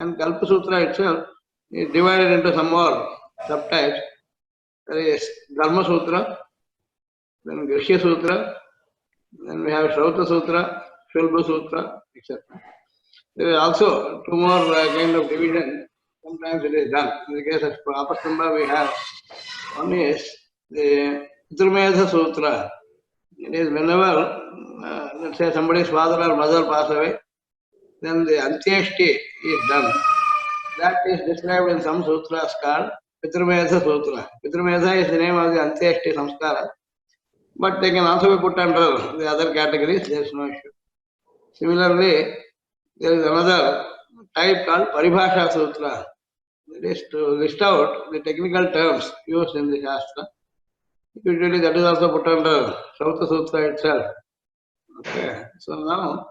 And Kalpa Sutra itself is divided into some more subtypes. There is Dharma Sutra, then Grishya Sutra, then we have Shrauta Sutra, Shulba Sutra, etc. There is also two more kind of division. Sometimes it is done. In the case of Apastamba, we have one is the Pitrumedha Sutra. It is whenever, let's say, somebody's father or mother pass away, then the Antyeshti is done. That is described in some sutras called Pitrumedha Sutra. Pitrumedha is the name of the Antyeshti Samskara, but they can also be put under the other categories, there is no issue. Similarly, there is another type called Paribhasha Sutra. That is to list out the technical terms used in the Shastra. Usually that is also put under Shrauta Sutra itself. Okay, so now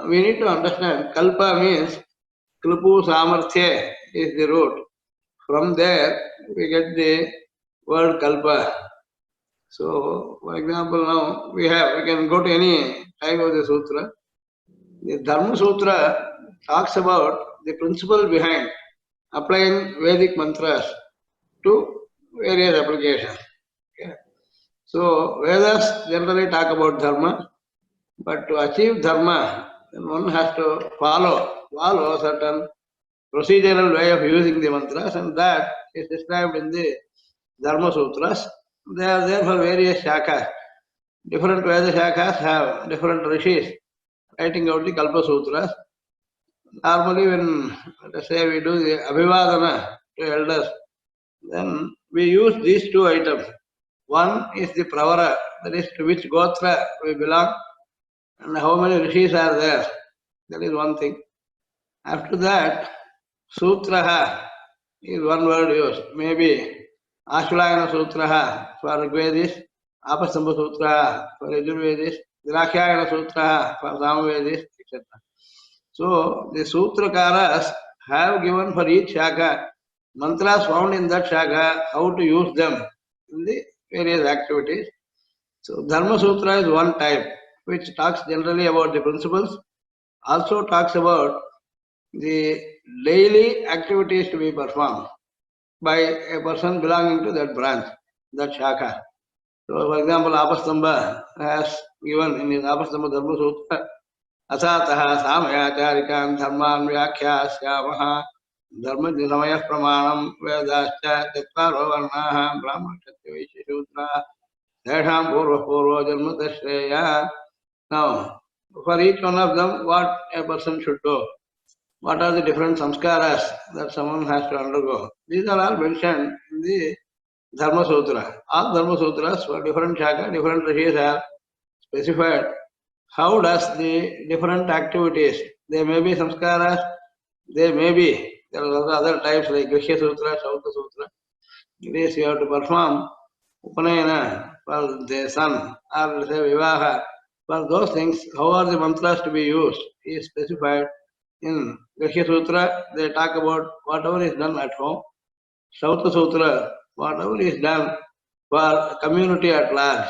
we need to understand Kalpa means Kripu Samarthya is the root. From there we get the word Kalpa. So, for example, now we can go to any type of the sutra. The Dharma Sutra talks about the principle behind applying Vedic mantras to various applications. Okay. So, Vedas generally talk about Dharma, but to achieve Dharma, then one has to follow a certain procedural way of using the mantras, and that is described in the Dharma Sutras. They are there for various shakas. Different Veda shakas have different rishis writing out the Kalpa Sutras. Normally, when, let us say, we do the Abhivadana to elders, then we use these two items. One is the Pravara, that is to which Gotra we belong, and how many rishis are there. That is one thing. After that, Sutraha is one word used. Maybe Ashvalayana Sutraha for Rigvedis, Apastamba Sutraha for Yajurvedis, Drakhyayana Sutraha for Samvedis, etc. So the Sutrakaras have given for each shaka mantras found in that shaka, how to use them in the various activities. So Dharma Sutra is one type which talks generally about the principles, also talks about the daily activities to be performed by a person belonging to that branch, that shaka. So, for example, Apastamba has given in his Apastamba Dharma Sutra, Asataha Samayacharikan Dharman Vyakhyasyaamaha Dharma Samaya Pramanam Vedascha Chatvaro Varnaha Brahma Kshatriya Vaishya Shudra Tesham Purva Purva Janma Tashreya. Now, for each one of them, what a person should do. What are the different samskaras that someone has to undergo? These are all mentioned in the Dharma Sutra. All Dharma Sutras for different shaka, different rishis have specified how does the different activities, there may be samskaras, there are also other types like Grishya Sutra, Shrauta Sutra. It is you have to perform Upanayana for the son, or say Vivaha. For those things, how are the mantras to be used is specified. In Grishya Sutra, they talk about whatever is done at home. Shrauta Sutra, whatever is done for community at large.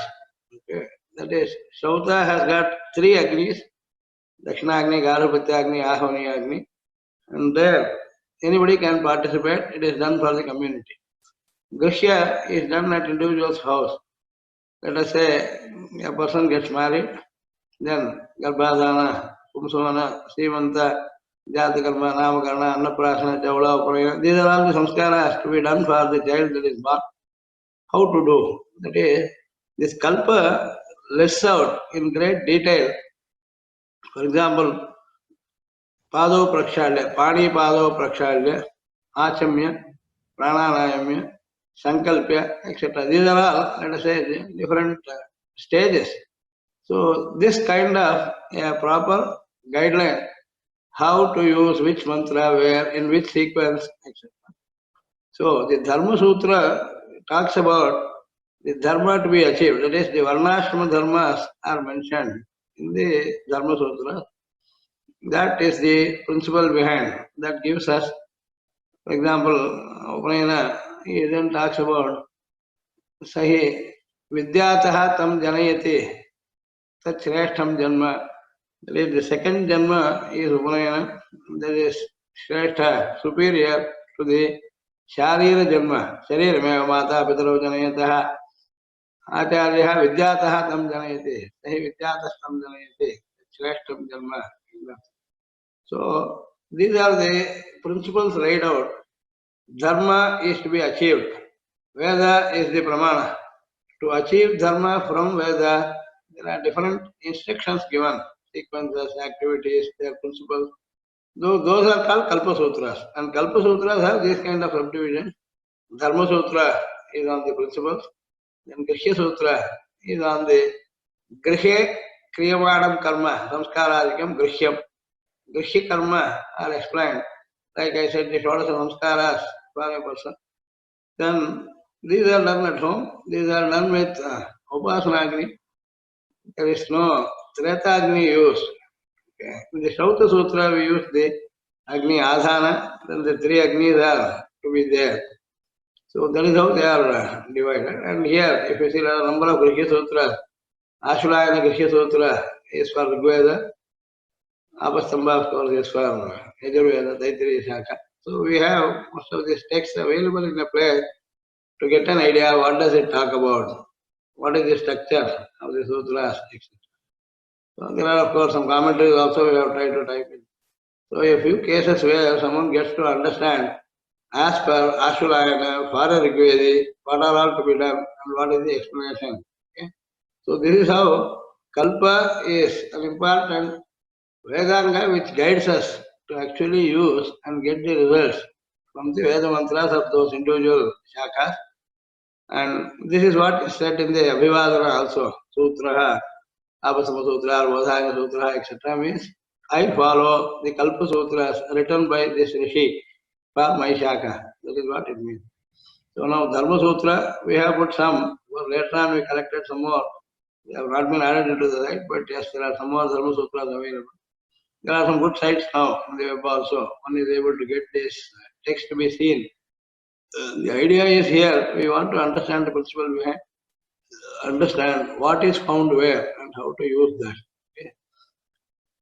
Okay. That is, Shrauta has got three Agnis, Dakshinagni, Garhapatya-agni, Ahvani-agni. And there, anybody can participate. It is done for the community. Grishya is done at individual's house. Let us say a person gets married, then Garbhadana, Pumsavana, Srimanta, Jatakarma, Namakarna, Annaprasana, Chaula, Upayana. These are all the samskaras to be done for the child that is born. How to do? That is, this Kalpa lists out in great detail. For example, Pado Prakshalya, Pani Pado Prakshalya, Achamya, Prananayamya, Sankalpya, etc. These are all, let us say, different stages. So this kind of a proper guideline, how to use which mantra, where, in which sequence, etc. So the Dharma Sutra talks about the dharma to be achieved. That is, the Varnashrama dharmas are mentioned in the Dharma Sutra. That is the principle behind. That gives us, for example, Upanayana, he then talks about Sahi Vidyataha tam janayati tat shreshtham janma. That is, the second janma is Upanayana. That is Shrestha, superior to the Sharira Janma. Sharirmeva Mata Pitaro Janayataha. Acharya Vidyataha Tam Janayate. Sahi Vidyatas Tam Janayate. Shreshtam Janma. So, these are the principles laid out. Dharma is to be achieved. Veda is the pramana. To achieve dharma from Veda, there are different instructions given, sequences, activities, their principles. Those are called Kalpa Sutras. And Kalpa Sutras have this kind of subdivision. Dharma Sutra is on the principles. Then Grihya Sutra is on the Grihya Kriyamadam Karma, Samskaradikam Grihyam. Grihya Karma are explained. Like I said, the Shodasa Samskaras for a person. Then these are done at home. These are done with Upasanagni. There is no Tretagni used. Okay. In the Shauta Sutra, we use the Agni Adhana, then the three Agnis are to be there. So that is how they are divided. And here, if you see there are a number of Grihya Sutras, Ashulayana Grihya Sutra is for Rigveda, Apastamba, of course, is for Yajurveda, Taittiriya Shaka. So we have most of these texts available in a place to get an idea what does it talk about, what is the structure of the sutras, etc. So there are of course some commentaries also we have tried to type in. So a few cases where someone gets to understand as per Ashulayana, for a Rigvedi, what are all to be done and what is the explanation. Okay? So this is how Kalpa is an important Vedanga which guides us to actually use and get the results from the Veda mantras of those individual shakas. And this is what is said in the Abhivadana also, Sutra, Apasama Sutra, Bodhana Sutra, etc. means I follow the Kalpa Sutras written by this Rishi for my Shaka. That is what it means. So now Dharma Sutra, we have put some, but later on we collected some more. They have not been added into the site, but yes, there are some more Dharma Sutras available. There are some good sites now on the web also. One is able to get this text to be seen. The idea is here, we want to understand the principle behind, understand what is found where and how to use that. Okay.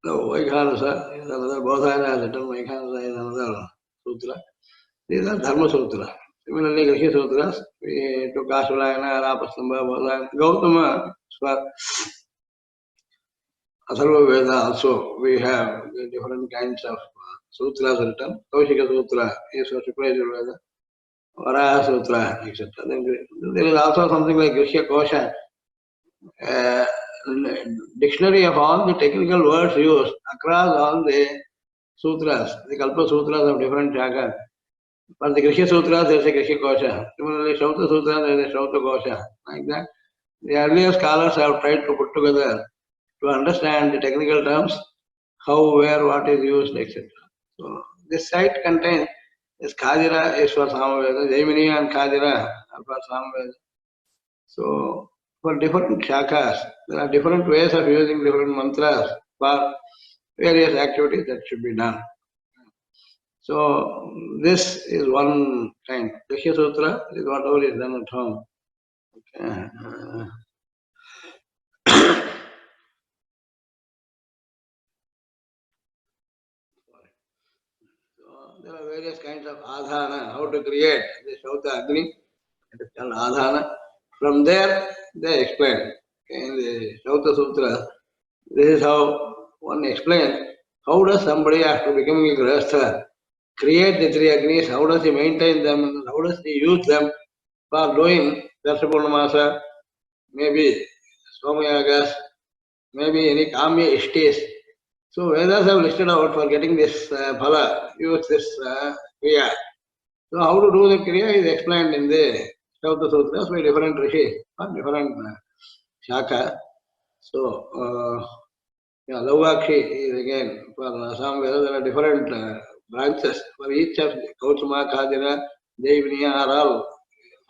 Now, Vaikhanasa is another, Bodhana has written, Vaikhanasa is another sutra. These are Dharma Sutra. Similarly, Grihya Sutras, we took Ashulayana, Rapastamba, Bodhana, Gautama, for Atharva Veda also, we have the different kinds of sutras written. Kaushika Sutra is for Shukla Veda. Varaha Sutra, etc. Then there is also something like Grihya Kosha, dictionary of all the technical words used across all the sutras, the Kalpa Sutras of different shakas. For the Grihya Sutras, there is a Grihya Kosha. Similarly, Shauta Sutras, there is a Shauta Kosha. Like that, the earlier scholars have tried to put together to understand the technical terms, how, where, what is used, etc. So, this site contains this Khadira is for Samaveda, Jaimini and Khadira are for Samaveda. So, for different shakas, there are different ways of using different mantras for various activities that should be done. So, this is one kind. Grihya Sutra is whatever is done at home. Okay. So, there are various kinds of adhana, how to create the Shauta Agni, it is called adhana. From there, they explain. Okay, in the Shauta Sutra, this is how one explains how does somebody after becoming a Grihastha create the three Agnis, how does he maintain them, and how does he use them for doing Darsapurnamasa, maybe Somayagas, maybe any Kamya Ishtis. So Vedas have listed out for getting this phala, use this Kriya. So how to do the Kriya is explained in the Shauta Sutras by different rishis or different shaka. So, Lauvakshi is again for some Vedas there are different branches for each of the Kautama, Khadira, Jaiviniya are all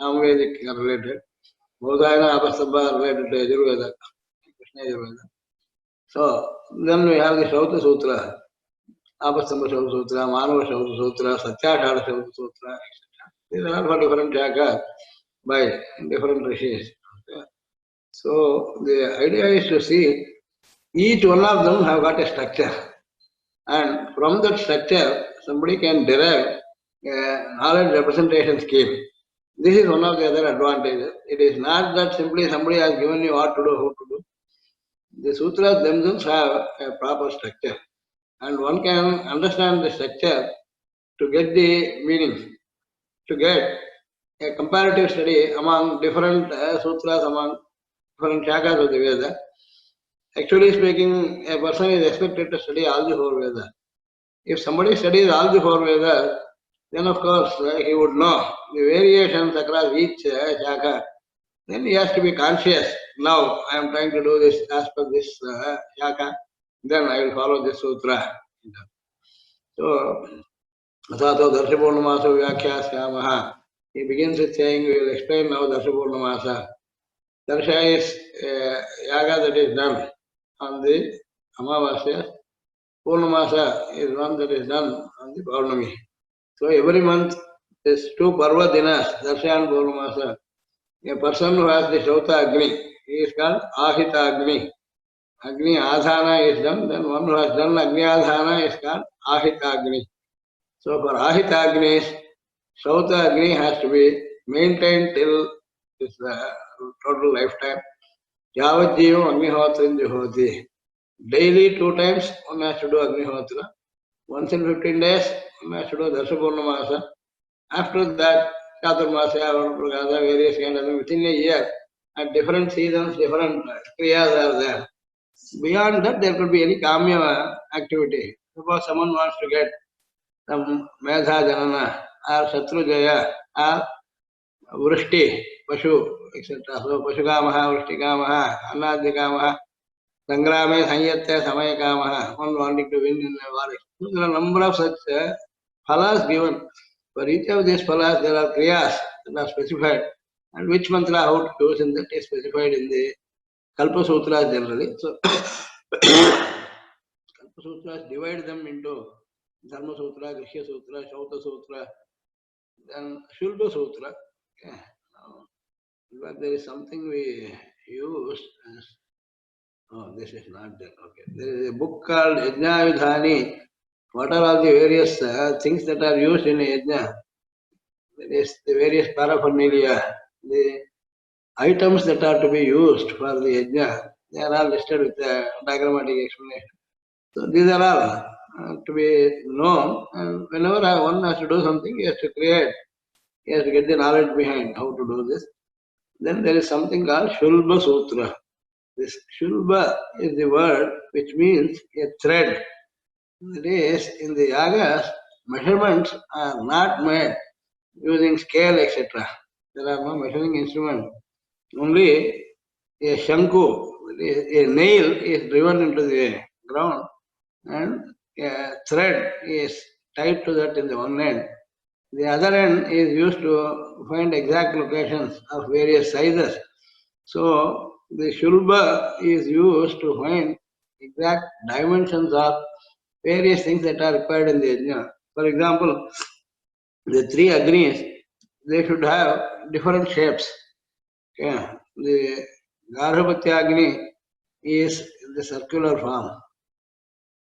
Samvedic related. Bodhayana, Apastamba are related to Yajurveda, Krishna Yajurveda. So then we have the Shauta Sutra, Apastamba Shauta Sutra, Manava Shauta Sutra, Satyadhara Shauta Sutra, etc. These are all for different shakas by different rishis. Okay. So the idea is to see each one of them have got a structure. And from that structure, somebody can derive a knowledge representation scheme. This is one of the other advantages. It is not that simply somebody has given you what to do, how to do. The sutras themselves have a proper structure, and one can understand the structure to get the meaning, to get a comparative study among different sutras, among different shakas of the Veda. Actually speaking, a person is expected to study all the four Vedas. If somebody studies all the four Vedas, then of course he would know the variations across each shaka. Then he has to be conscious. Now I am trying to do this as per this shaka. Then I will follow this sutra. So, Athato Darshapurnamasa Vyakhyasyamaha. He begins with saying, we will explain now Darshapurnamasa. Darsha is yaga that is done on the Amavasya. Purnamasa is one that is done on the Paurnami. So every month there's two Parva dinas, Darsha and Purnamasa. A person who has the Shauta Agni, he is called Ahita Agni. Agni Adhana is done, then one who has done Agni Adhana is called Ahita Agni. So for Ahita Agni, Shauta Agni has to be maintained till his total lifetime. Yavat Jivam Agnihotra Juhoti. Daily 2 times one has to do Agnihotra. Once in 15 days one has to do Darshapurnamasa. After that, Chaturmasya, Vanapragada, various kind of within a year, at different seasons, different kriyas are there. Beyond that, there could be any kamya activity. Suppose someone wants to get some medha janana, or shatru jaya, or vrishti, pashu, etc. So, pashukamaha, vrishtikamaha, annadikamaha, sangrame, sanyatya, samayakamaha, one wanting to win in a war. So, there are a number of such phalas given. For each of these phalas, there are kriyas that are specified, and which mantra how to use in that is specified in the Kalpa Sutras generally. So, Kalpa Sutras divide them into Dharma Sutra, Grihya Sutra, Shauta Sutra, then Shulba Sutra. Okay. But there is something we use. Oh, this is not there. Okay. There is a book called Yajna Vidhani. What are all the various things that are used in a yajna? That is the various paraphernalia, the items that are to be used for the yajna. They are all listed with a diagrammatic explanation. So these are all to be known. And whenever one has to do something, he has to create, he has to get the knowledge behind how to do this. Then there is something called Shulba Sutra. This Shulba is the word which means a thread. That is, in the yagas, measurements are not made using scale, etc. There are no measuring instruments. Only a shanku, a nail is driven into the ground and a thread is tied to that in the one end. The other end is used to find exact locations of various sizes. So the shulba is used to find exact dimensions of various things that are required in the yajna. For example, the three agnis, they should have different shapes. Okay. The Garhabhatya Agni is in the circular form.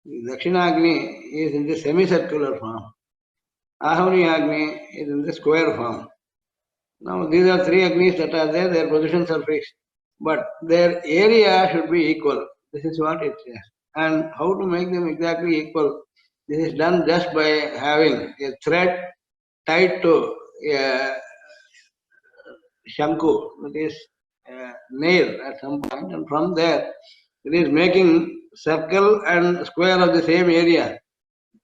The Dakshinagni is in the semicircular form. Ahavani Agni is in the square form. Now these are three Agnis that are there, their positions are fixed. But their area should be equal. This is what it says. And how to make them exactly equal? This is done just by having a thread tied to a shanku, that is a nail at some point, and from there it is making circle and square of the same area.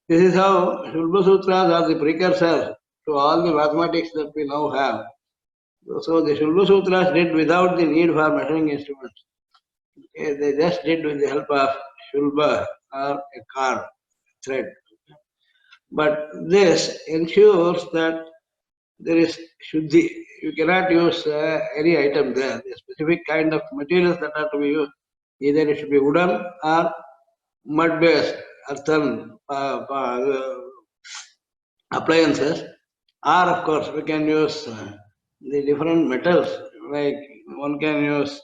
This is how Shulba Sutras are the precursor to all the mathematics that we now have. So the Shulba Sutras did without the need for measuring instruments. Okay, they just did with the help of Shulba or a cord, thread. But this ensures that there is Shuddhi. You cannot use any item there. The specific kind of materials that are to be used, either it should be wooden or mud-based, earthen appliances, or of course we can use the different metals, like one can use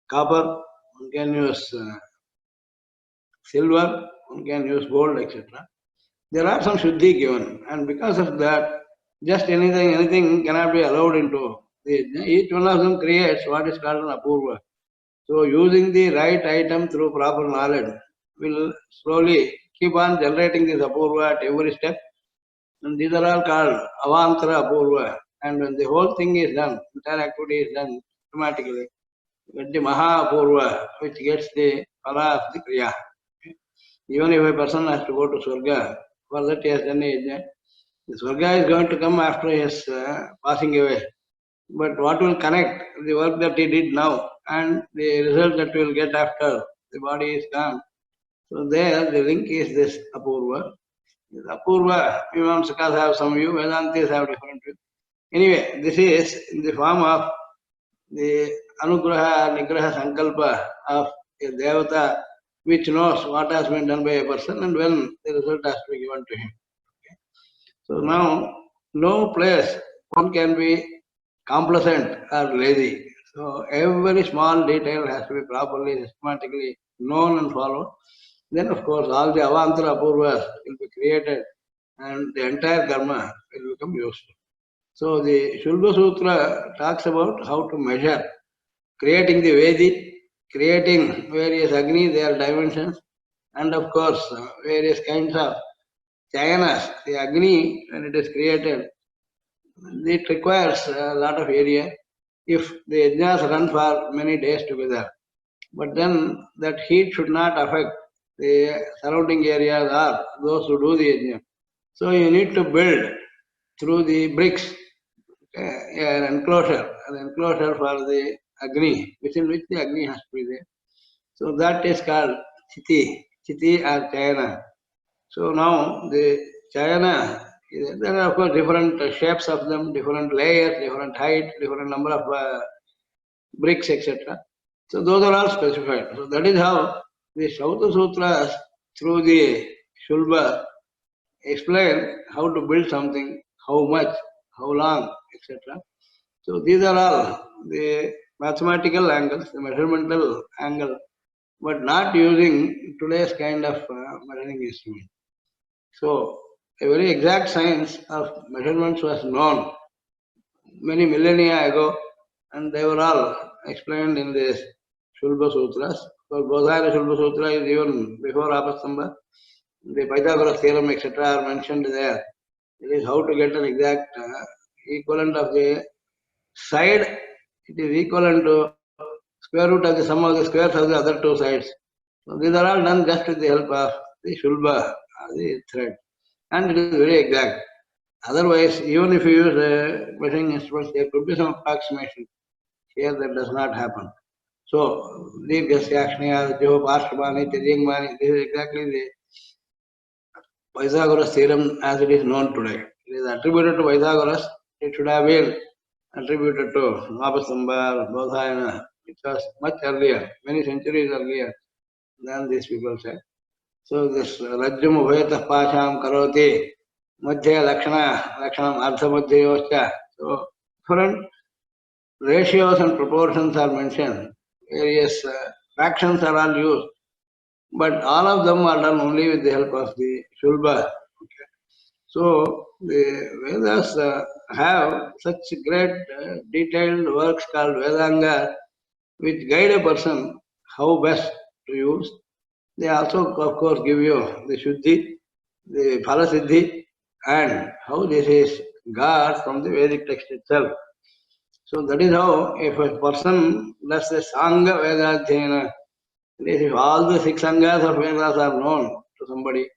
copper, one can use silver, one can use gold, etc. there are some shuddhi given, and because of that, just anything cannot be allowed into the yajna. Each one of them creates what is called an apurva. So using the right item through proper knowledge will slowly keep on generating this apurva at every step. And these are all called avantara apurva. And when the whole thing is done, entire activity is done automatically, get the maha apurva, which gets the phala of the kriya. Even if a person has to go to Swarga, for that he has done a yajna, the Swarga is going to come after his passing away. But what will connect the work that he did now and the result that we will get after the body is gone? So there the link is this apurva. This apurva, Mimamsakas have some view, Vedantis have different view. Anyway, this is in the form of the anugraha, nigraha, sankalpa of a devata which knows what has been done by a person and when the result has to be given to him. So now, no place one can be complacent or lazy. So every small detail has to be properly, systematically known and followed. Then, of course, all the avantara apurvas will be created and the entire karma will become useful. So the Shulva Sutra talks about how to measure, creating the Vedi, creating various Agni, their dimensions, and of course, various kinds of chayanas. The Agni, when it is created, it requires a lot of area if the yajnas run for many days together. But then that heat should not affect the surrounding areas or those who do the yajna. So you need to build through the bricks an enclosure for the Agni, within which the Agni has to be there. So that is called Chiti or Chayana. So now the Chayana, there are of course different shapes of them, different layers, different height, different number of bricks, etc. So those are all specified. So that is how the Shauta Sutras through the Shulba explain how to build something, how much, how long, etc. So these are all the mathematical angles, the measuramental angle, but not using today's kind of measuring instrument. So a very exact science of measurements was known many millennia ago, and they were all explained in this Shulba Sutras. So Bodhaya Shulba Sutra is even before Apastamba. The Pythagoras theorem, etc., are mentioned there. It is how to get an exact equivalent of the side. It is equivalent to square root of the sum of the squares of the other two sides. So these are all done just with the help of the Shulba, the thread. And it is very exact. Otherwise, even if you use measuring instruments, there could be some approximation. Here that does not happen. So, Dirghasya, Job, Ashtabani, Tejingmani, this is exactly the Pythagoras theorem as it is known today. It is attributed to Pythagoras. It should have been attributed to Mapasamba, Bodhayana, which was much earlier, many centuries earlier than these people said. So this Rajjam Ubhayatah Pasham Karoti, Madhya Lakshanam Artha Madhyayocha. So different ratios and proportions are mentioned. Various fractions are all used. But all of them are done only with the help of the Shulba. Okay. So the Vedas have such great detailed works called Vedanga which guide a person how best to use. They also, of course, give you the Shuddhi, the Phalasiddhi, and how this is got from the Vedic text itself. So that is how if a person does the Sangha Vedadhyayana, if all the six Sanghas of Vedas are known to somebody,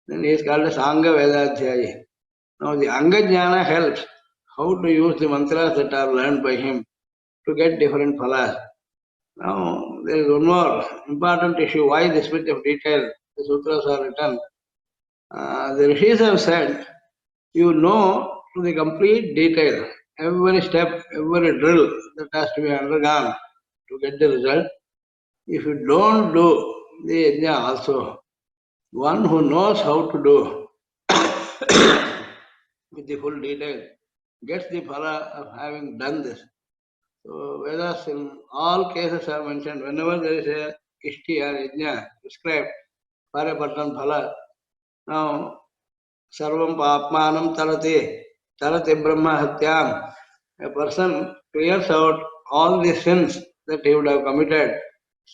then he is called a Sangha Vedadhyayi. Now the Anga Jnana helps how to use the mantras that are learned by him to get different phalas. Now there is one more important issue, why this much of detail the sutras are written. The rishis have said, you know to the complete detail, every step, every drill that has to be undergone to get the result. If you don't do the yajna also, one who knows how to do with the full detail gets the phala of having done this. So Vedas in all cases are mentioned whenever there is a ishti or yajna prescribed for a person phala. Now sarvam papmanam tarati, tarati brahma hatyam. A person clears out all the sins that he would have committed.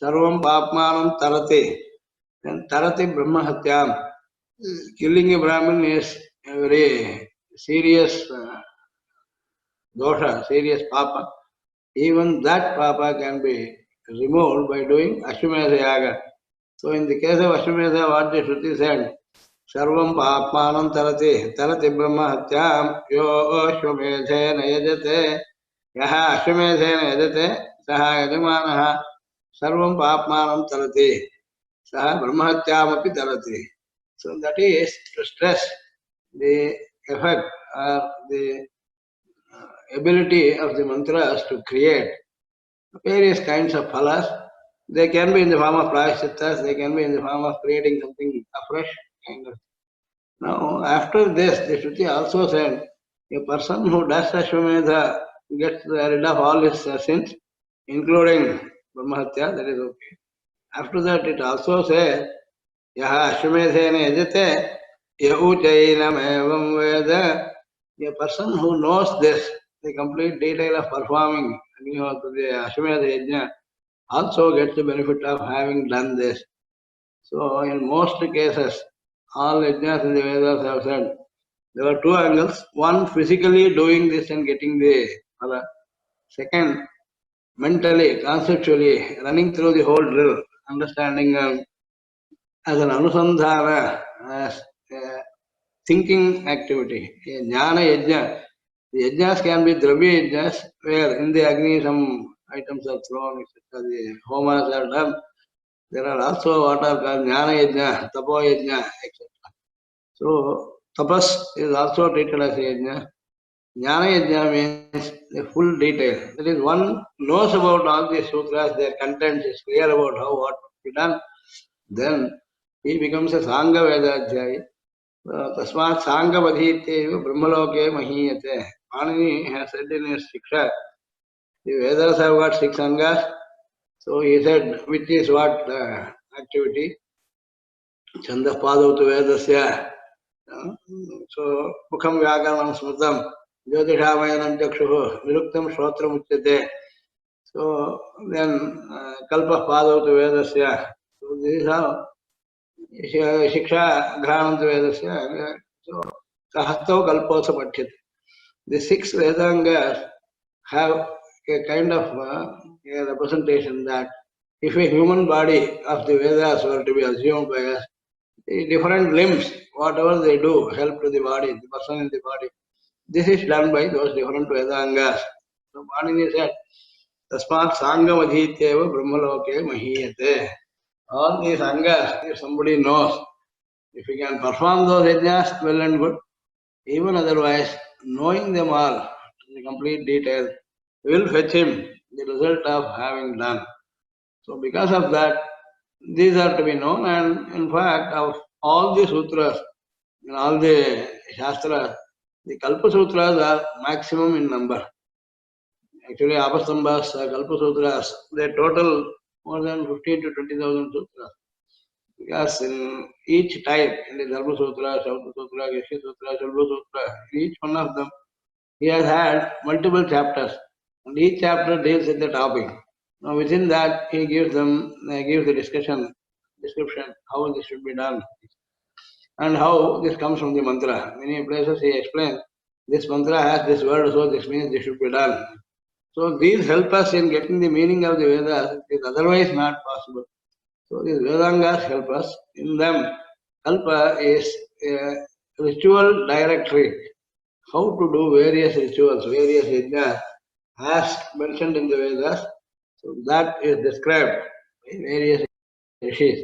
Sarvam papmanam tarati. Then tarati brahma hatyam. Killing a Brahmin is a very serious dosha, serious papa. Even that papa can be removed by doing Ashwamedha Yaga. So in the case of Ashwamedha, what the Shruti said, Sarvam Papmanam Tarati, Tarati Brahma Hatyam, Yo Ashwamedhena Yajate, Yaha Ashwamedhena Yajate, Saha Yajamanaha, Sarvam Papmanam Tarati, Saha Brahma Hatyam api Tarati. So that is to stress the effect or the ability of the mantras to create various kinds of phalas. They can be in the form of prayashittas, they can be in the form of creating something afresh. Kind of. Now, after this, the Shruti also said, a person who does Ashwamedha gets rid of all his sins, including Brahmahatya, that is okay. After that, it also says, Yaha Ashwamedhena yajate, yahuchainam evam veda. A person who knows this, the complete detail of performing the Ashwamedha yajna, also gets the benefit of having done this. So, in most cases, all yajnas in the Vedas have said there are two angles. One, physically doing this and getting the phala. Second, mentally, conceptually, running through the whole drill, understanding as an anusandhana, as a thinking activity. A jnana yajna. The yajnas can be dravya yajnas, where in the Agni some items are thrown, etc. The homas are done. There are also what are called jnana yajna, tapo yajna, etc. So, tapas is also treated as a yajna. Jnana yajna means the full detail. That is, one knows about all these sutras, their contents, is clear about how what to be done. Then he becomes a Sangha Vedajyayi. Tasmat Sangha Vadhite Brahmaloke Mahiyate. Panini has said in his Shiksha, the Vedas have got six Sangas. So he said, which is what activity? Chandah Padautu Vedasya. So Mukham Vyakaranam Smritam, Jyotishamayana Chakshuhu, Viruktam Shrotram Uchyate. So then Kalpa Padautu Vedasya. So this is how Shiksha Granantu Vedasya. So Sahastau Kalposa Pathyate. The six Vedangas have a kind of a representation that if a human body of the Vedas were to be assumed by us, the different limbs, whatever they do, help to the body, the person in the body. This is done by those different Vedangas. So Panini said, Tasmat Sangam Adhityeva Brahmaloke Mahiyate. All these Angas, if somebody knows, if he can perform those yajnas, well and good. Even otherwise, knowing them all, the complete detail, will fetch him the result of having done. So because of that, these are to be known, and in fact, of all the sutras, in all the shastras, the Kalpa Sutras are maximum in number. Actually, Apastambhas, Kalpa Sutras, they total more than 15 to 20,000 sutras. Because in each type, in the Dharma Sutra, Shavta Sutra, Geshya Sutra, Shalva Sutra, each one of them, he has had multiple chapters, and each chapter deals with the topic. Now within that, he gives the description, how this should be done, and how this comes from the mantra. Many places he explains, this mantra has this word, so this means this should be done. So these help us in getting the meaning of the Vedas. It is otherwise not possible. So these Vedangas help us. In them, Kalpa is a ritual directory. How to do various rituals, various yajnas, as mentioned in the Vedas. So that is described in various rishis.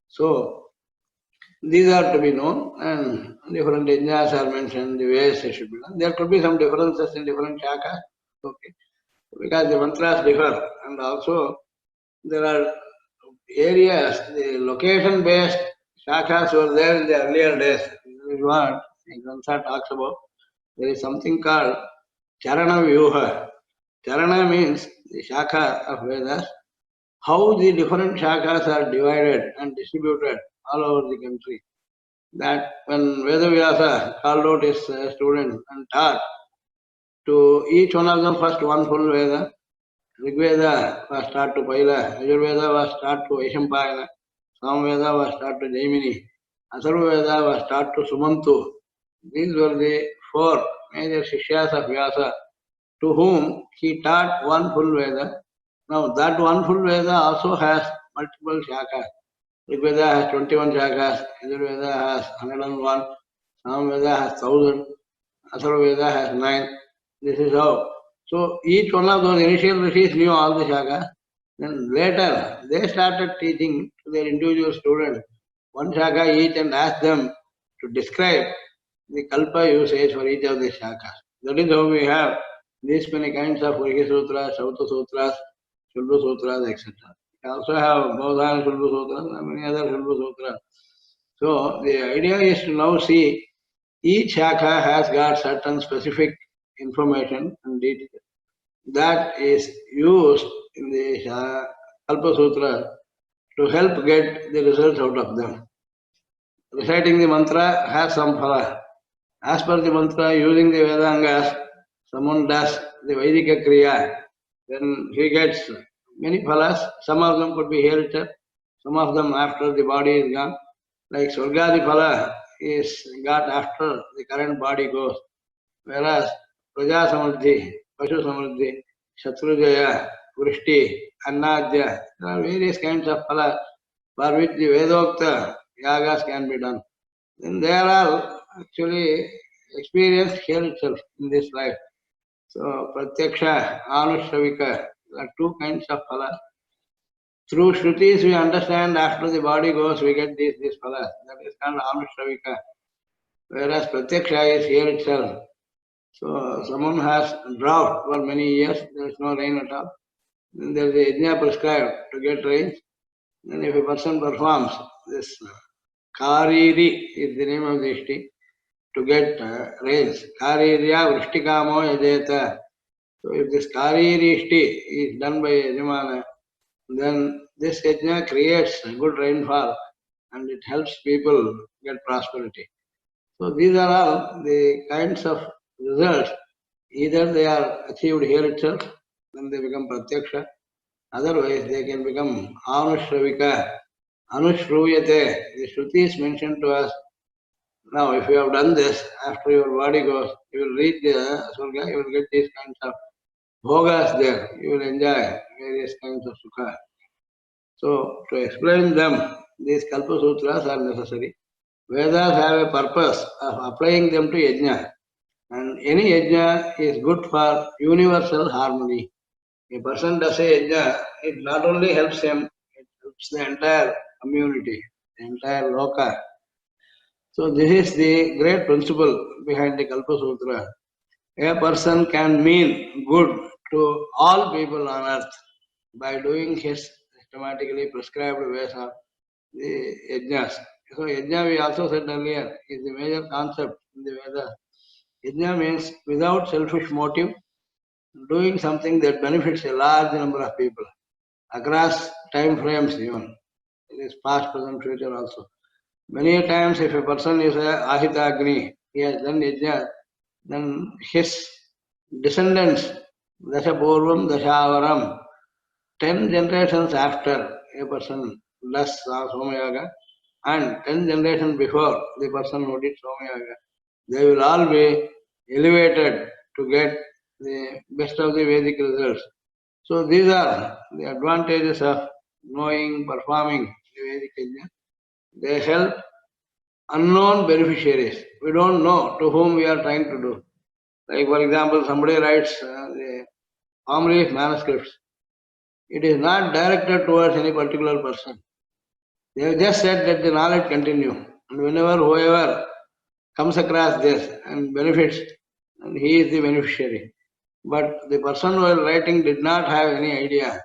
So these are to be known, and different yajnas are mentioned, the ways it should be done. There could be some differences in different shakas, okay, because the mantras differ, and also there are areas, the location based shakas were there in the earlier days. This is what Gransa talks about. There is something called Charana Vyuha. Charana means the shaka of Vedas, how the different shakas are divided and distributed all over the country. that when Vedavyasa called out his students and taught to each one of them first one full Veda, Rigveda was taught to Paila, Ayurveda was taught to Vaishampayana, Samveda was taught to Jaimini, Atharvaveda was taught to Sumantu. These were the four major Shishyas of Vyasa to whom he taught one full Veda. Now that one full Veda also has multiple shakas. Rigveda has 21 shakas, Yajurveda has 101, Samveda has 1000, Atharvaveda has 9. This is how. So each one of those initial rishis knew all the shakas. Then later they started teaching to their individual students one shaka each and asked them to describe the kalpa usage for each of these shakas. That is how we have these many kinds of Vrihi Sutras, Shauta Sutras, Shulva Sutras, etc. We also have Bodhan Shulva Sutras and many other Shulva Sutras. So the idea is to now see each shaka has got certain specific information and detail that is used in the Kalpa Sutra to help get the results out of them. Reciting the mantra has some phala. As per the mantra, using the Vedangas, someone does the Vaidika Kriya, then he gets many phalas. Some of them could be here itself, some of them after the body is gone. Like Swargadi phala is got after the current body goes. Whereas Praja Samriddhi, Pashu Samriddhi, Shatrujaya, Vrishti, Annadya, there are various kinds of phala for which the Vedokta yagas can be done. Then they are all actually experienced here itself in this life. So Pratyaksha, Anushravika, there are two kinds of phala. Through Shrutis we understand after the body goes we get this phala. That is called Anushravika. Whereas Pratyaksha is here itself. So someone has drought for many years, there is no rain at all. Then there is a yajna prescribed to get rain. Then if a person performs this Kariri is the name of the ishti, to get rains. Karirya Vrishtikamo Yajeta. So if this Kariri ishti is done by Yajamana, then this yajna creates good rainfall and it helps people get prosperity. So these are all the kinds of results. Either they are achieved here itself, then they become pratyaksha. Otherwise, they can become anushravika, anushruyate. The Shruti is mentioned to us. Now, if you have done this, after your body goes, you will reach the Surga, you will get these kinds of bhogas there. You will enjoy various kinds of sukha. So, to explain them, these Kalpa Sutras are necessary. Vedas have a purpose of applying them to yajna. And any yajna is good for universal harmony. A person does a yajna, it not only helps him, it helps the entire community, the entire loka. So this is the great principle behind the Kalpa Sutra. A person can mean good to all people on earth by doing his systematically prescribed ways of the yajnas. So yajna we also said earlier is the major concept in the Vedas. Yajna means without selfish motive, doing something that benefits a large number of people across time frames even. It is past, present, future also. Many a times if a person is a Ahitagni, he has done yajna, then his descendants, Dasha Purvam, Dashavaram, 10 generations after a person does Somayaga and 10 generations before the person who did Somayaga, they will all be elevated to get the best of the Vedic results. So these are the advantages of knowing, performing the Vedic yajna. They help unknown beneficiaries. We don't know to whom we are trying to do. Like for example, somebody writes the palm leaf manuscripts. It is not directed towards any particular person. They have just said that the knowledge continue. And whenever whoever comes across this and benefits, and he is the beneficiary. But the person who is writing did not have any idea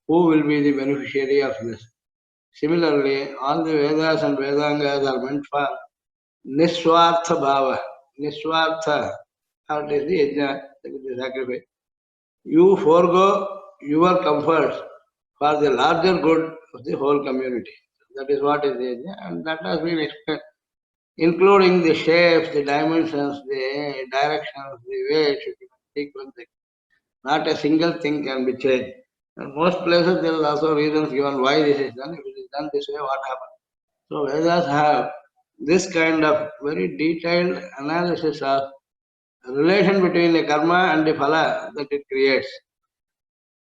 who will be the beneficiary of this. Similarly, all the Vedas and Vedangas are meant for Niswartha Bhava. Niswartha, that is the yajna, that is the sacrifice. You forego your comforts for the larger good of the whole community. That is what is the yajna, and that has been explained. including the shapes, the dimensions, the directions, the way it should be sequenced. Not a single thing can be changed. And most places there is also reasons given why this is done. If it is done this way, what happens? So Vedas have this kind of very detailed analysis of relation between the karma and the phala that it creates.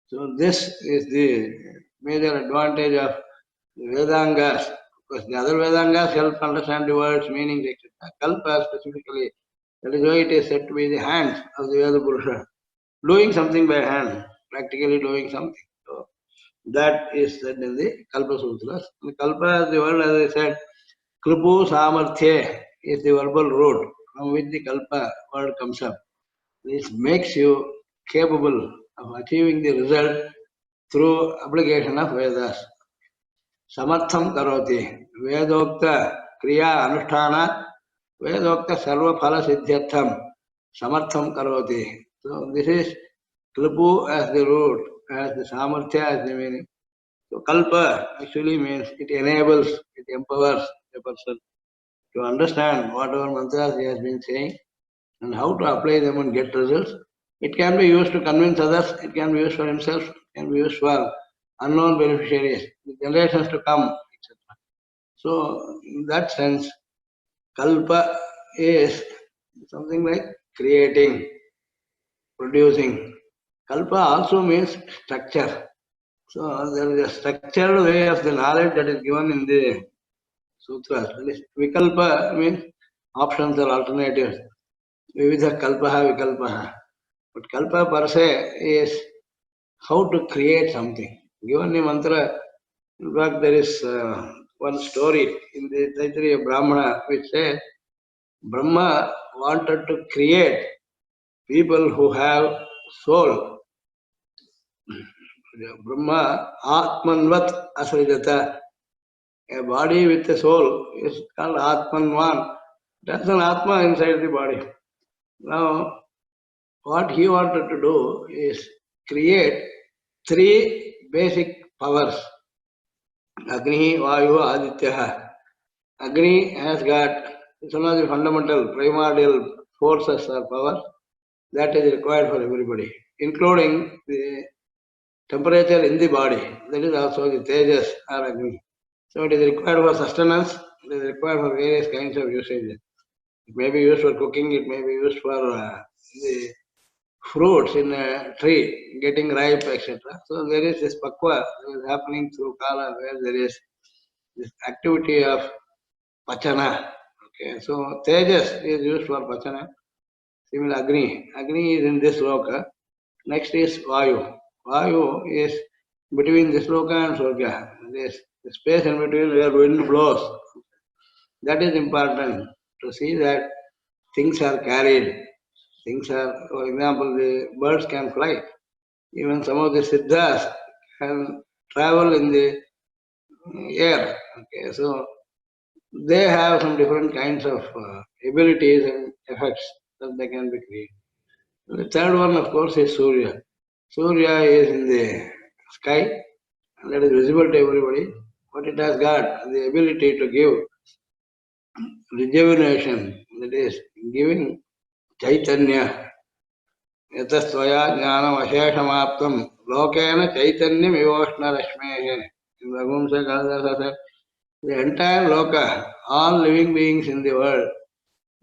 So this is the major advantage of the Vedangas. Because the other Vedangas help understand the words, meanings, etc. Kalpa specifically, that is why it is said to be the hands of the Veda Purusha. Doing something by hand, practically doing something. So that is said in the Kalpa Sutras. The Kalpa, the word as I said, Kripu Samarthya is the verbal root from which the Kalpa word comes up. This makes you capable of achieving the result through application of Vedas. Samartham karoti. Vedokta kriya anusthana. Vedokta sarva phala siddhyartham. Samartham karoti. So this is Kripu as the root, as the Samarthya as the meaning. So Kalpa actually means it enables, it empowers a person to understand whatever mantras he has been saying and how to apply them and get results. It can be used to convince others, it can be used for himself, it can be used for unknown beneficiaries, the generations to come, etc. So, in that sense, kalpa is something like creating, producing. Kalpa also means structure. So, there is a structured way of the knowledge that is given in the sutras. That is, vikalpa means options or alternatives. Vividha kalpaha vikalpaha. But kalpa per se is how to create something. Given the mantra, in fact, there is one story in the Taittiriya Brahmana which says Brahma wanted to create people who have soul. Brahma Atmanvat Asrijata. A body with a soul is called Atmanvan. That's an Atma inside the body. Now, what he wanted to do is create three basic powers. Agni, Vayu, Aditya. Agni has got some of the fundamental primordial forces or power that is required for everybody, including the temperature in the body. That is also the Tejas or Agni. So it is required for sustenance, it is required for various kinds of usages. It may be used for cooking, it may be used for the fruits in a tree getting ripe, etc. So there is this pakwa that is happening through Kala where there is this activity of pachana. Okay, so Tejas is used for pachana. Similar Agni. Agni is in this loka. Next is Vayu. Vayu is between this loka and Swarga. This the space in between where wind blows. That is important to see that things are carried. Things are, for example, the birds can fly. Even some of the siddhas can travel in the air. Okay, so they have some different kinds of abilities and effects that they can be created. The third one, of course, is Surya. Surya is in the sky and that is visible to everybody, but it has got the ability to give rejuvenation, that is, giving chaitanya. यतस्त्वया ज्ञानमशेषमाप्तं Loken चैतन्यमिवोष्णरश्मेः. In Raghuvansa Kalidasa said, the entire loka, all living beings in the world,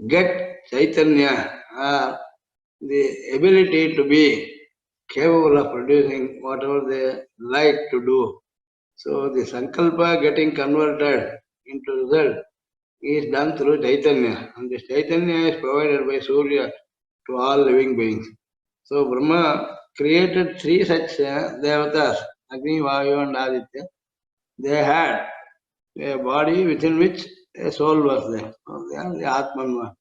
get chaitanya, the ability to be capable of producing whatever they like to do. So the sankalpa getting converted into result is done through chaitanya, and this chaitanya is provided by Surya to all living beings. So Brahma created three such devatas, Agni, Vayu and Aditya. They had a body within which a soul was there. So they are the Atmanva.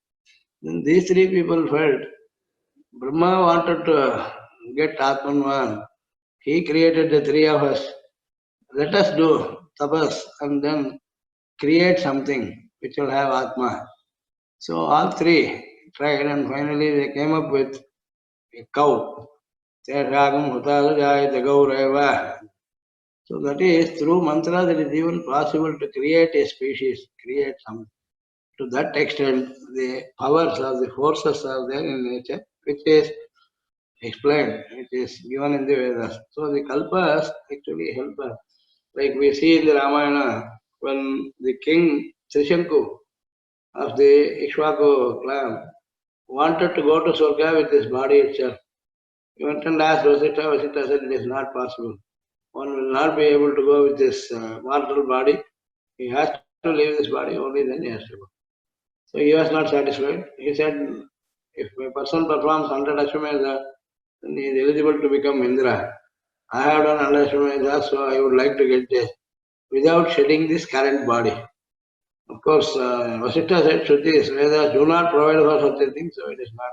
Then these three people felt Brahma wanted to get Atmanvan. He created the three of us. Let us do tapas and then create something which will have Atma. So all three tried and finally they came up with a cow. Teragam Hutadajayate Gaureva. So that is through mantra that is even possible to create a species, create something. To that extent, the powers or the forces are there in nature, which is explained, which is given in the Vedas. So the kalpas actually help us. Like we see in the Ramayana, when the king Trishanku of the Ishwaku clan wanted to go to Swarga with his body itself. He went and asked Vasishtha. Vasishtha said it is not possible. One will not be able to go with this mortal body. He has to leave this body, only then he has to go. So he was not satisfied. He said, if a person performs 100 Ashwamedha, then he is eligible to become Indra. I have done 100 Ashwamedha, so I would like to get there without shedding this current body. Of course, Vasishtha said, Shrutis, Vedas do not provide for such a thing, so it is not.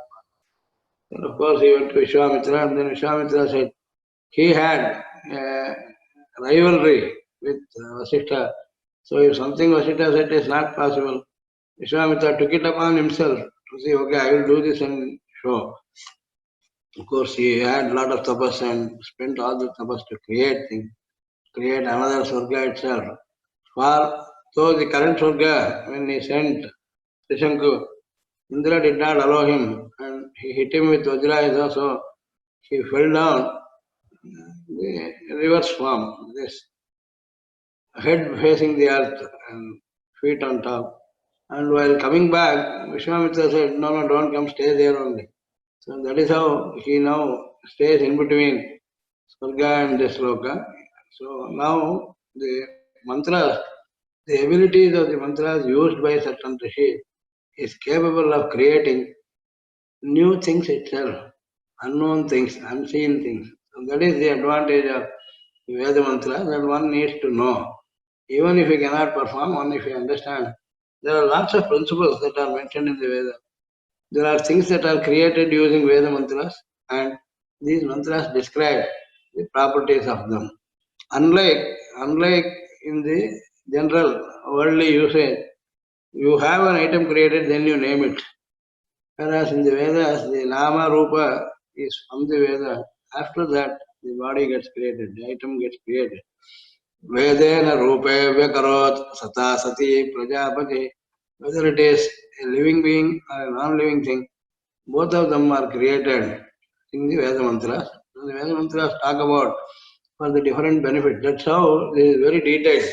And of course, he went to Vishwamitra, and then Vishwamitra said he had rivalry with Vasishtha. So if something Vasishtha said is not possible, Vishwamitra took it upon himself to say, okay, I will do this and show. Of course, he had a lot of tapas and spent all the tapas to create things, create another Swarga itself. For so the current Swarga, when he sent Trishanku, Indra did not allow him and he hit him with Vajrayuda, so he fell down the reverse form, this head facing the earth and feet on top. And while coming back, Vishwamitra said, no, no, don't come, stay there only. So that is how he now stays in between Swarga and this Loka. So now the mantras, the abilities of the mantras used by certain Rishi is capable of creating new things itself, unknown things, unseen things. So that is the advantage of the Veda mantra that one needs to know. Even if he cannot perform, one if he understands. There are lots of principles that are mentioned in the Veda. There are things that are created using Veda mantras, and these mantras describe the properties of them. Unlike in the general worldly usage, you have an item created, then you name it. Whereas in the Vedas, the Nama Rupa is from the Veda. After that, the body gets created, the item gets created. Vedena Rupe Vyakarot Sata Sati Prajapati. Whether it is a living being or a non-living thing, both of them are created in the Veda mantras. So the Veda mantras talk about for the different benefits. That's how this is very detailed.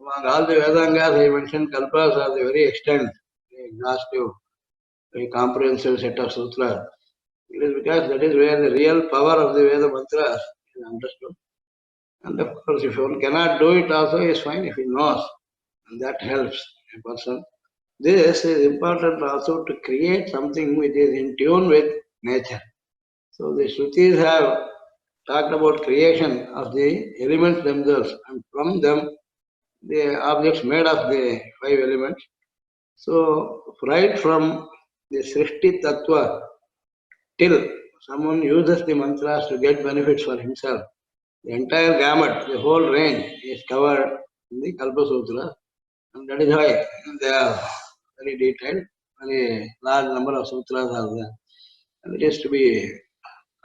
Among all the Vedangas, I mentioned Kalpas are the very extent, exhaustive, very comprehensive set of sutras. It is because that is where the real power of the Veda mantras is understood. And of course, if one cannot do it also is fine if he knows. And that helps a person. This is important also to create something which is in tune with nature. So the Shrutis have talked about creation of the elements themselves, and from them the objects made of the five elements. So right from the Srishti Tattva till someone uses the mantras to get benefits for himself, the entire gamut, the whole range is covered in the Kalpa Sutra, and that is why they are very detailed. Very large number of sutras are there, and it is to be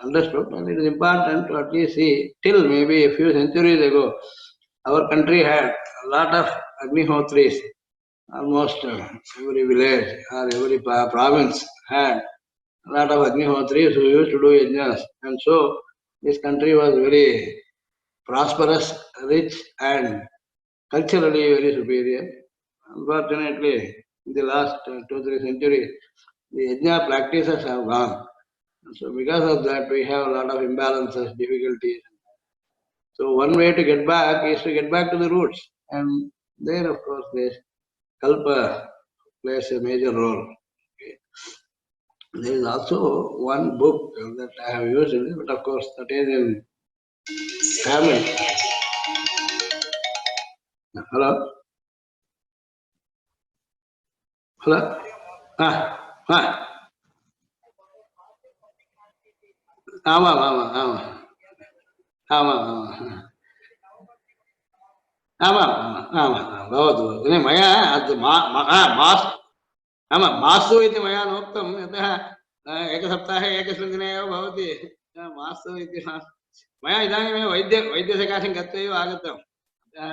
understood, and it is important to at least see till maybe a few centuries ago, our country had a lot of Agnihotris. Almost every village or every province had a lot of Agnihotris who used to do yajnas, and so this country was very prosperous, rich, and culturally very superior. Unfortunately, in the last 2 3 centuries, the yajna practices have gone. So because of that, we have a lot of imbalances, difficulties. So one way to get back is to get back to the roots, and there, of course, this kalpa plays a major role. Okay. There is also one book that I have used in it, but of course, that is in Tamil. Hello, hello. Ah. ஆமாம் ஆமாம் ஆமாம் ஆமாம் ஆமாம் आमाम् आमाम् आमाम् भवतु भवतु मया अद्य मास् आमां मास्तु इति मया नोक्तं यतः एकसप्ताहे एकस्मिन् दिने एव भवति मास्तु इति मया इदानीमेव वैद्यसकाशं गत्वा एव आगतम् अतः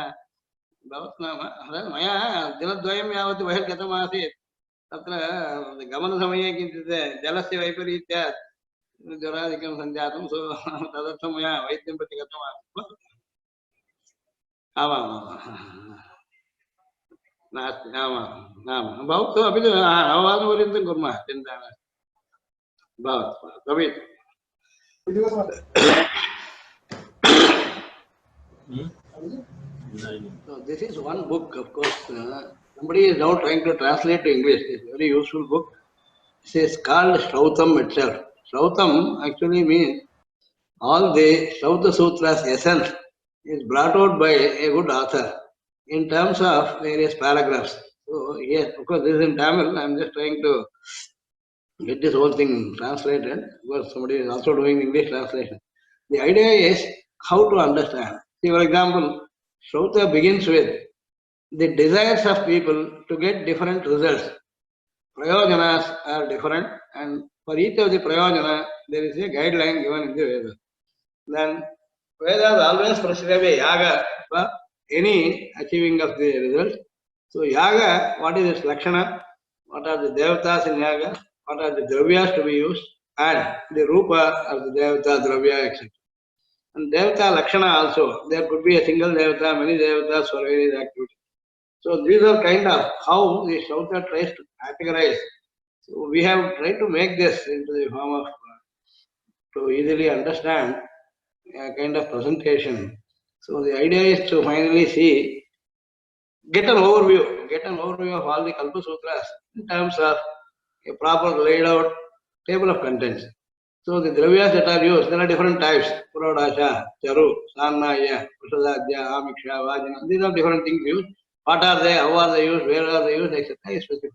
भवतु नाम मया दिनद्वयं यावत् बहिर्गतमासीत् तत्र गमनसमये किञ्चित् जलस्य वैपरीत्यात् ज्वरादिकं सञ्जातं सो तदर्थं मया वैद्यं प्रति गतवान् आमामाम् नास्ति आमाम् आम् भवतु अपि नववादनपर्यन्तं कुर्मः चिन्ता नास्ति भवतु भवेत् So this is one book, of course. Somebody is now trying to translate to English. It's a very useful book. It is called Shrautam itself. Shrautam actually means all the Shrauta Sutras essence is brought out by a good author in terms of various paragraphs. So yes, of course, this is in Tamil. I'm just trying to get this whole thing translated because somebody is also doing English translation. The idea is how to understand. See, for example, Shrauta begins with the desires of people to get different results. Prayojanas are different, and for each of the prayojana, there is a guideline given in the Vedas. Then Vedas always prescribe a yaga for any achieving of the result. So yaga, what is its lakshana? What are the devatas in yaga? What are the dravyas to be used? And the rupa of the devata, dravya, etc. And devata lakshana also. There could be a single devata, many devatas for various activities. So these are kind of how the Shauta tries to categorize. So we have tried to make this into the form of to easily understand a kind of presentation. So the idea is to finally see, get an overview of all the Kalpa Sutras in terms of a proper laid out table of contents. So the dravyas that are used, there are different types. Purodasha, Charu, Sannaya, Prasadadya, Amiksha, Vajana. These are different things used. What are they, how are they used, where are they used, etc. is specified.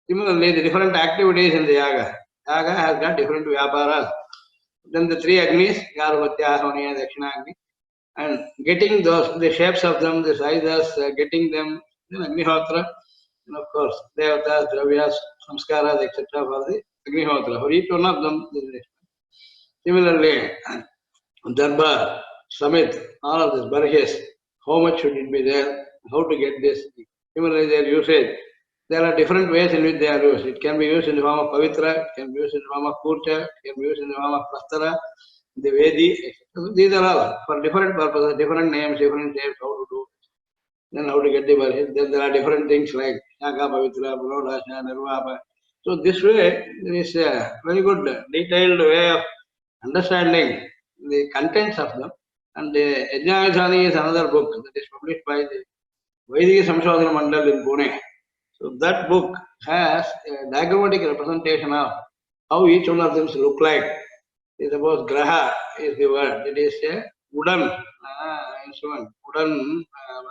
Similarly, the different activities in the yaga. Yaga has got different vyaparas. Then the three Agnis, Garvatya, Ahoniya, Dakshina Agni, and getting those, the shapes of them, the sizes, getting them, then Agnihotra, and of course, Devatas, Dravyas, Samskaras, etc. for the Agnihotra. For each one of them, there is. Similarly, Darbar, Samit, all of this, Barhes, how much should it be there, how to get this. Similarly, their usage. There are different ways in which they are used. It can be used in the form of Pavitra, it can be used in the form of Purcha, it can be used in the form of Prastara, the Vedi, etc. So these are all for different purposes, different names, different shapes, how to do. Then how to get the Barhes. Then there are different things like Shaka, Pavitra, Purodasha, Nirvapa. So this way, there is a very good detailed way of understanding the contents of them. And the Yajnayadhani is another book that is published by the Vedic Samshodhana Mandal in Pune. So that book has a diagrammatic representation of how each one of them look like. Suppose Graha is the word, it is a wooden instrument, wooden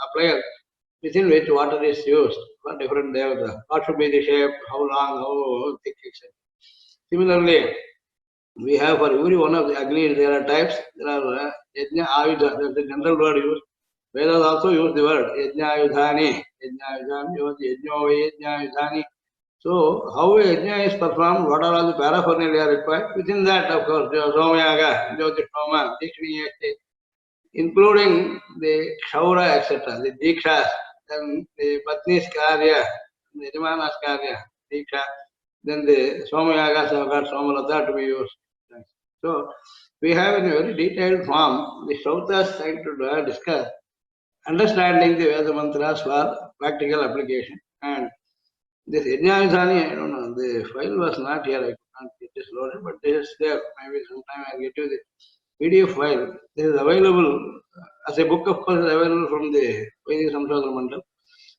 appliance within which water is used for different devata. What should be the shape, how long, how thick, etc. Similarly, we have for every one of the Agni, there are types. There are Yajna Ayudha, that's the general word used. Vedas also use the word Yajna Ayudhani. Yajna Ayudhani, Yajna Yajna Ayudhani. So, how a Yajna is performed, what are all the paraphernalia required? Within that, of course, Somayaga, Jyotishoma, Dikshani, including the Kshaura, etc., the Dikshas, then the Patni's Karya, the Yajamana's Karya, Diksha, then the Somayagas have got Somalata to be used. So, we have in a very detailed form the Shautas trying to discuss understanding the Veda mantras for practical application. And this Yajnayadhani, I don't know, the file was not here, I can't get this loaded, but this is there. Maybe sometime I'll get you the PDF file. This is available as a book, of course, is available from the Vedic Samshodhana Mandal.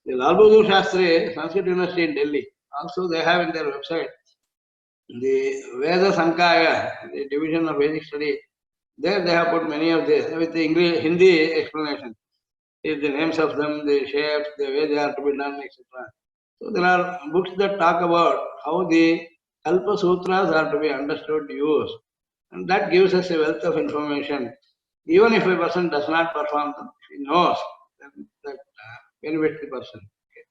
The Lal Bahadur Shastri, Sanskrit University in Delhi, also they have in their website the Veda Sankaya, the division of Vedic study. There they have put many of this with the English, Hindi explanation. Is the names of them, the shapes, the way they are to be done, etc. So there are books that talk about how the Kalpa Sutras are to be understood, used, and that gives us a wealth of information. Even if a person does not perform them, he knows that benefits the person. Okay.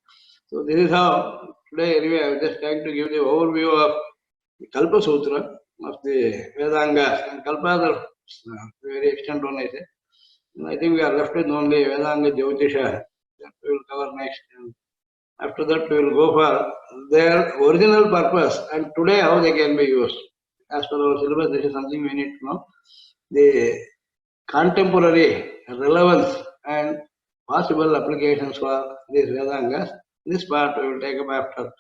So this is how today anyway I was just trying to give the overview of the Kalpa Sutra of the Vedangas and Kalpas are to a very extent one I say. And I think we are left with only Vedanga Jyotisha that we will cover next. After that, we will go for their original purpose and today how they can be used. As per our syllabus, this is something we need to know. The contemporary relevance and possible applications for these Vedangas. This part we will take up after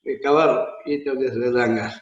we cover each of these Vedangas.